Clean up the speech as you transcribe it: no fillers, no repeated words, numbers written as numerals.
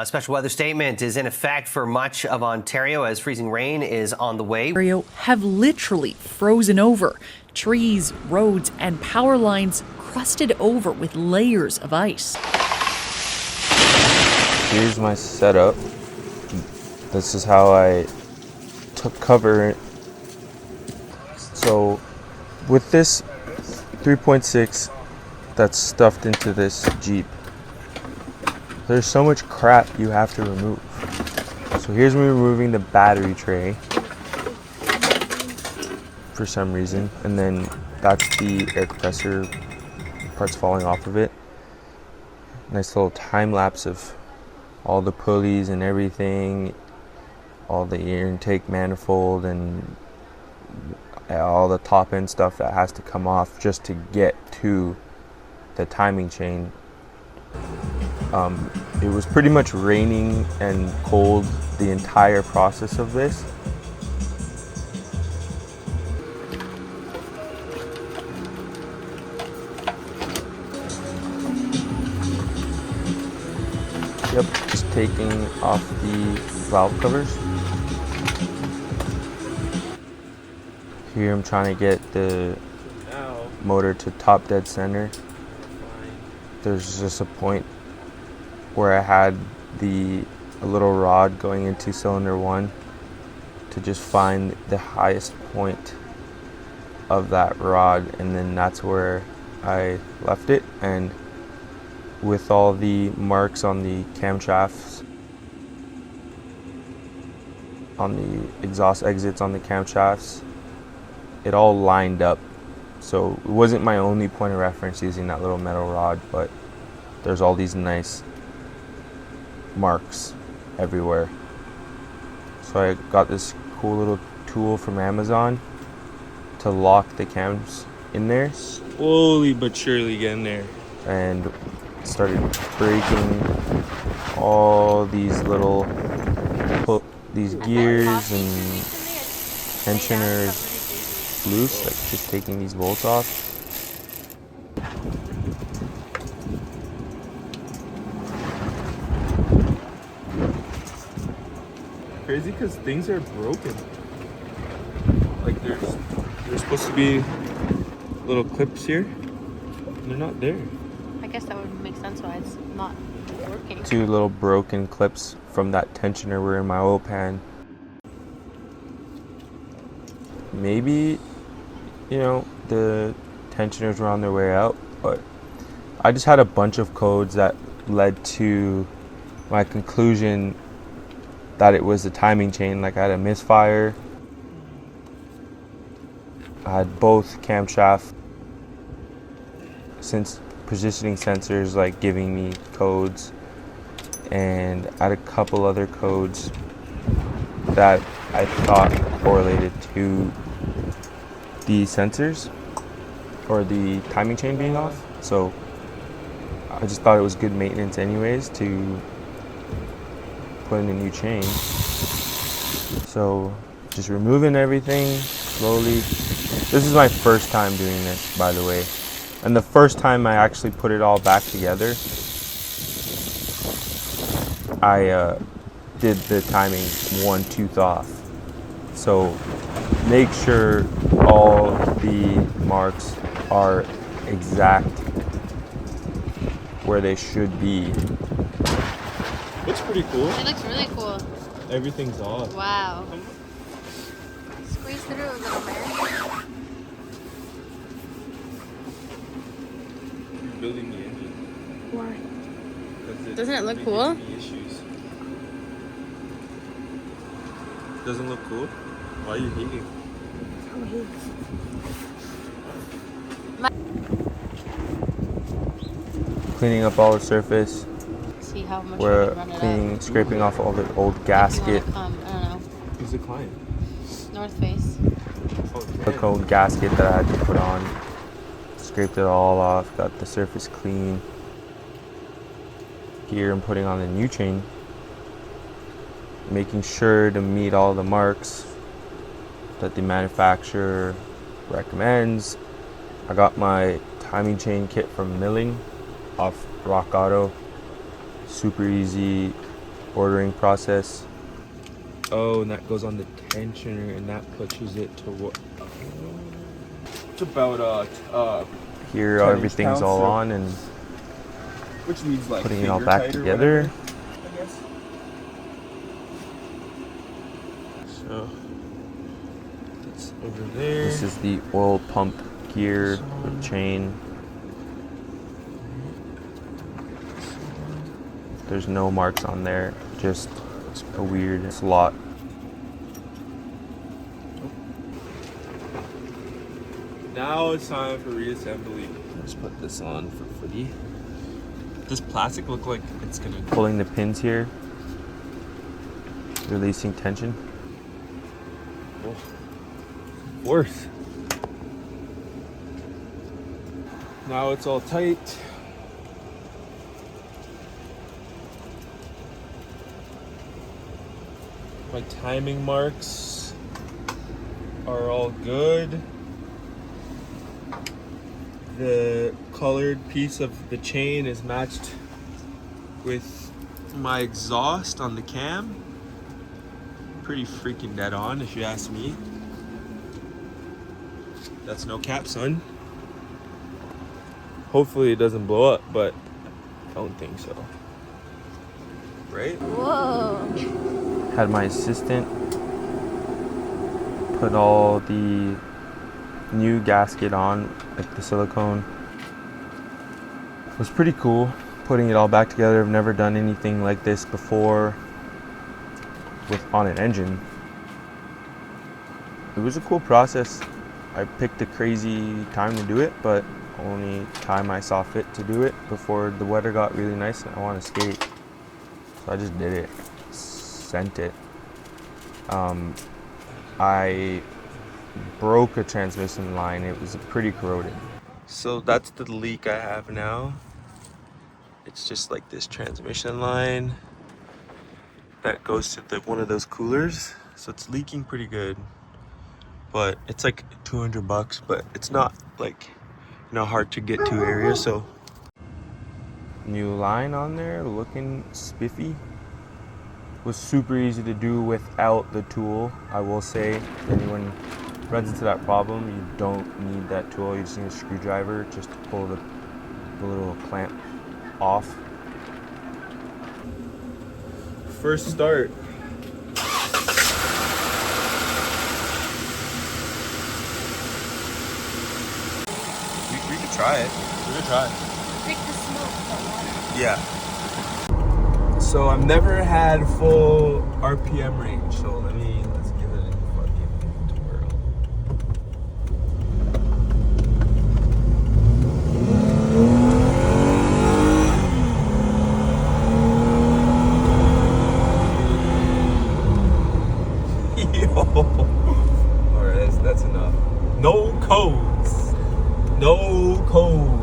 Special weather statement is in effect for much of Ontario as freezing rain is on the way. Ontario have literally frozen over. Trees, roads, and power lines crusted over with layers of ice. Here's my setup. This is how I took cover. So with this 3.6 that's stuffed into this Jeep, there's so much crap you have to remove. So here's me removing the battery tray for some reason, and then that's the air compressor parts falling off of it. Nice little time lapse of all the pulleys and everything, all the air intake manifold and all the top end stuff that has to come off just to get to the timing chain. It was pretty much raining and cold the entire process of this. Yep, just taking off the valve covers. Here I'm trying to get the motor to top dead center. There's just a point where I had a little rod going into cylinder 1 to just find the highest point of that rod, and then that's where I left it. And with all the marks on the camshafts, on the exhaust exits on the camshafts, it all lined up. So it wasn't my only point of reference using that little metal rod, but there's all these nice marks everywhere. So I got this cool little tool from Amazon to lock the cams in there. Slowly but surely getting there. And started breaking all these little these gears and tensioners loose, like just taking these bolts off. Crazy because things are broken. Like there's supposed to be little clips here, and they're not there. I guess that would make sense why it's not working. 2 little broken clips from that tensioner were in my oil pan. Maybe, the tensioners were on their way out, but I just had a bunch of codes that led to my conclusion that it was the timing chain. Like I had a misfire. I had both camshaft positioning sensors like giving me codes, and I had a couple other codes that I thought correlated to the sensors or the timing chain being off. So I just thought it was good maintenance anyways to put in a new chain. So just removing everything slowly. This is my first time doing this, by the way. And the first time I actually put it all back together, I did the timing 1 tooth off. So make sure all the marks are exact where they should be. Looks pretty cool. It looks really cool. Everything's off. Wow. Squeeze through a little bit. You're building the engine. Why? Doesn't it look cool? Doesn't look cool? Why are you hating? Cleaning up all the surface. See how much We're we can run it scraping off all the old up. gasket. I don't know. Who's the client? North Face. The old gasket that I had to put on. Scraped it all off, got the surface clean. Here I'm putting on the new chain. Making sure to meet all the marks that the manufacturer recommends. I got my timing chain kit from Milling off Rock Auto. Super easy, ordering process. Oh, and that goes on the tensioner, and that pushes it to what? It's about here 10 everything's inch all pounds, on and which needs like putting it all finger back tight or together. whatever, I guess. So that's over there. This is the oil pump gear with chain. There's no marks on there, just a weird slot. Now it's time for reassembly. Let's put this on for footy. Does plastic look like it's gonna... Pulling the pins here, releasing tension. Oh. Worse. Now it's all tight. My timing marks are all good. The colored piece of the chain is matched with my exhaust on the cam. Pretty freaking dead on, if you ask me. That's no cap, son. Hopefully it doesn't blow up, but I don't think so. Right? Whoa. Had my assistant put all the new gasket on, like the silicone. It was pretty cool putting it all back together. I've never done anything like this before on an engine. It was a cool process. I picked a crazy time to do it, but only time I saw fit to do it before the weather got really nice and I want to skate. So I just did it, sent it. I broke a transmission line. It was pretty corroded. So that's the leak I have now. It's just like this transmission line that goes to one of those coolers. So it's leaking pretty good, but it's like $200, but it's not like, hard to get to area. So new line on there, looking spiffy. Was super easy to do without the tool. I will say, if anyone runs into that problem, you don't need that tool. You just need a screwdriver just to pull the little clamp off. First start. We could try it. We could try it. Take the smoke from water. Yeah. So I've never had full RPM range, so let's give it a fucking twirl. Yo. Alright, that's enough. No codes. No code.